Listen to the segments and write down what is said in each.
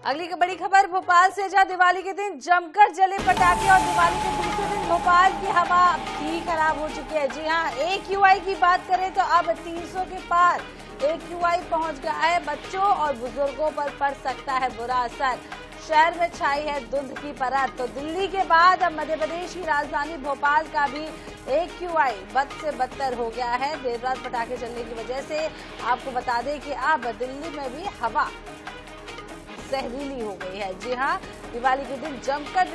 अगली की बड़ी खबर भोपाल से, जहां दिवाली के दिन जमकर जले पटाखे और दिवाली के दूसरे दिन भोपाल की हवा भी खराब हो चुकी है। जी हां, AQI की बात करें तो अब 300 के पार AQI पहुंच गया है। बच्चों और बुजुर्गों पर पड़ सकता है बुरा असर। शहर में छाई है धुंध की परत। तो दिल्ली के बाद अब मध्य प्रदेश की राजधानी भोपाल का भी AQI बद से बदतर हो गया है। देर रात पटाखे चलने की वजह से आपको बता दें कि अब दिल्ली में भी हवा जहरीली हो गई है। जी हां, दिवाली के दिन जमकर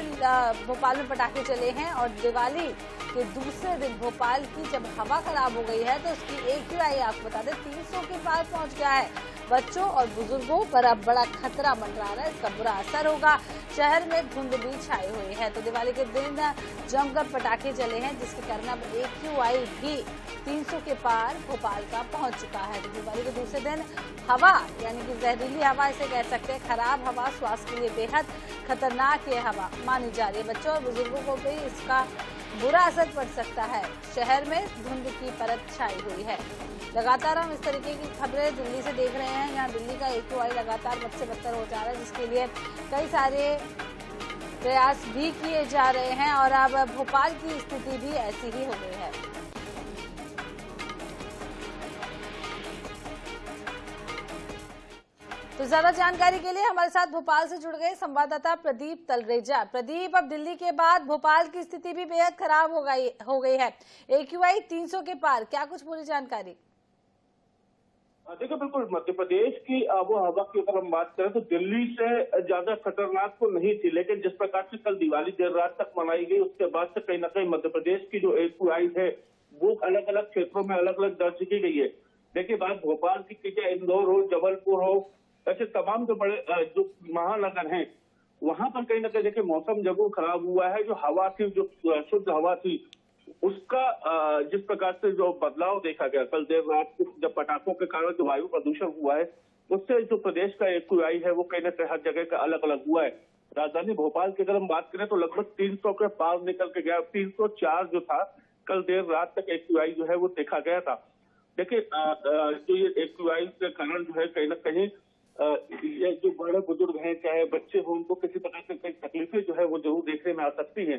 भोपाल में पटाखे चले हैं और दिवाली के दूसरे दिन भोपाल की जब हवा खराब हो गई है तो उसकी AQI आपको बता दें 300 के पार पहुंच गया है। बच्चों और बुजुर्गों पर अब बड़ा खतरा मंडरा रहा है, इसका बुरा असर होगा। शहर में धुंध भी छाई हुई है। तो दिवाली के दिन जमकर पटाखे चले हैं, जिसके कारण अब AQI भी 300 के पार भोपाल का पहुंच चुका है। तो दिवाली के दूसरे दिन हवा, यानी कि जहरीली हवा इसे कह सकते हैं, खराब हवा, स्वास्थ्य के लिए बेहद खतरनाक ये हवा मानी जा रही है। बच्चों और बुजुर्गों को भी इसका बुरा असर पड़ सकता है। शहर में धुंध की परत छाई हुई है। लगातार हम इस तरीके की खबरें दिल्ली से देख रहे हैं। यहाँ दिल्ली का AQI लगातार बद से बदतर हो जा रहा है, जिसके लिए कई सारे प्रयास भी किए जा रहे हैं और अब भोपाल की स्थिति भी ऐसी ही हो गई है। तो ज्यादा जानकारी के लिए हमारे साथ भोपाल से जुड़ गए संवाददाता प्रदीप तलरेजा। प्रदीप, अब दिल्ली के बाद भोपाल की स्थिति भी बेहद खराब हो गई है। AQI 300 के पार, क्या कुछ पूरी जानकारी? देखिए, बिल्कुल मध्य प्रदेश की आबो हवा की अगर हम बात करें तो दिल्ली से ज्यादा खतरनाक तो नहीं थी, लेकिन जिस प्रकार से कल दिवाली देर रात तक मनाई गई उसके बाद से कहीं ना कहीं मध्य प्रदेश की जो AQI है वो अलग अलग क्षेत्रों में अलग अलग दर्ज की गई है। देखिए, बात भोपाल की की चाहे इंदौर हो, जबलपुर हो, ऐसे तमाम जो बड़े जो महानगर हैं वहां पर कहीं ना कहीं देखिए मौसम जरूर खराब हुआ है। जो हवा थी, जो शुद्ध हवा थी, उसका जिस प्रकार से जो बदलाव देखा गया कल देर रात जब पटाखों के कारण जो वायु प्रदूषण हुआ है, उससे जो प्रदेश का AQI है वो कहीं ना कहीं हर जगह का अलग अलग हुआ है। राजधानी भोपाल की अगर हम बात करें तो लगभग 300 के पार निकल के गया। 304 जो था कल देर रात तक AQI जो है वो देखा गया था। देखिए, जो ये AQI के कारण जो है कहीं ना कहीं ये जो बड़े बुजुर्ग हैं, चाहे बच्चे हो, उनको किसी प्रकार से कई तकलीफें जो है वो जरूर देखने में आ सकती हैं।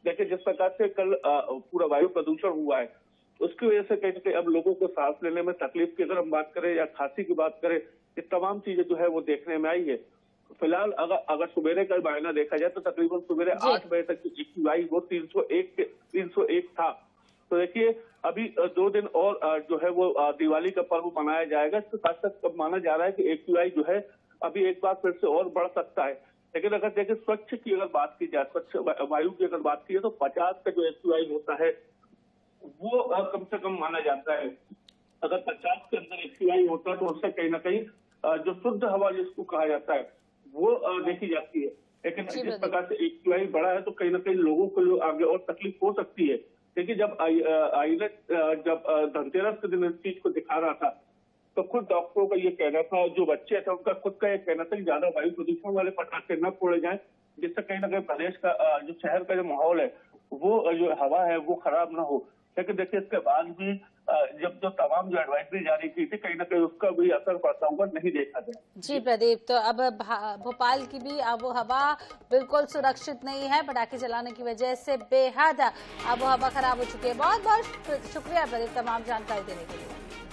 देखिए, जिस प्रकार से कल पूरा वायु प्रदूषण हुआ है उसकी वजह से कहीं ना कहीं अब लोगों को सांस लेने में तकलीफ की अगर हम बात करें या खांसी की बात करें, ये तमाम चीजें जो है वो देखने में आई है। फिलहाल अगर सुबेरे का मायना देखा जाए तो तकरीबन सुबेरे 8 बजे तक की AQI वो 301 था। तो देखिए, अभी 2 दिन और जो है वो दिवाली का पर्व मनाया जाएगा। इसके साथ साथ माना जा रहा है कि AQI जो है अभी एक बार फिर से और बढ़ सकता है। लेकिन अगर देखिए स्वच्छ की अगर बात की जाए, स्वच्छ वायु की अगर बात की जाए तो 50 का जो AQI होता है वो कम से कम माना जाता है। अगर 50 के अंदर AQI होता है तो उससे कहीं ना कहीं जो शुद्ध हवा जिसको कहा जाता है वो देखी जाती है। लेकिन जिस प्रकार से AQI बढ़ा है तो कहीं ना कहीं लोगों को आगे और तकलीफ हो सकती है। देखिए, जब जब धनतेरस के दिन इस चीज को दिखा रहा था तो खुद डॉक्टरों का ये कहना था, जो बच्चे थे उनका खुद का ये कहना था कि ज्यादा वायु प्रदूषण वाले पटाखे न फोड़े जाएं, जिससे कहीं ना कहीं प्रदेश का जो शहर का जो माहौल है वो जो हवा है वो खराब ना हो। लेकिन देखिए, इसके बाद भी जब जो तमाम जो एडवाइजरी जारी की थी कहीं ना कहीं उसका भी असर पड़ता हुआ नहीं देखा गया। जी प्रदीप, तो अब भोपाल की भी आबो हवा बिल्कुल सुरक्षित नहीं है। पटाखे चलाने की वजह से बेहद आबो हवा खराब हो चुकी है। बहुत बहुत शुक्रिया प्रदीप तमाम जानकारी देने के लिए।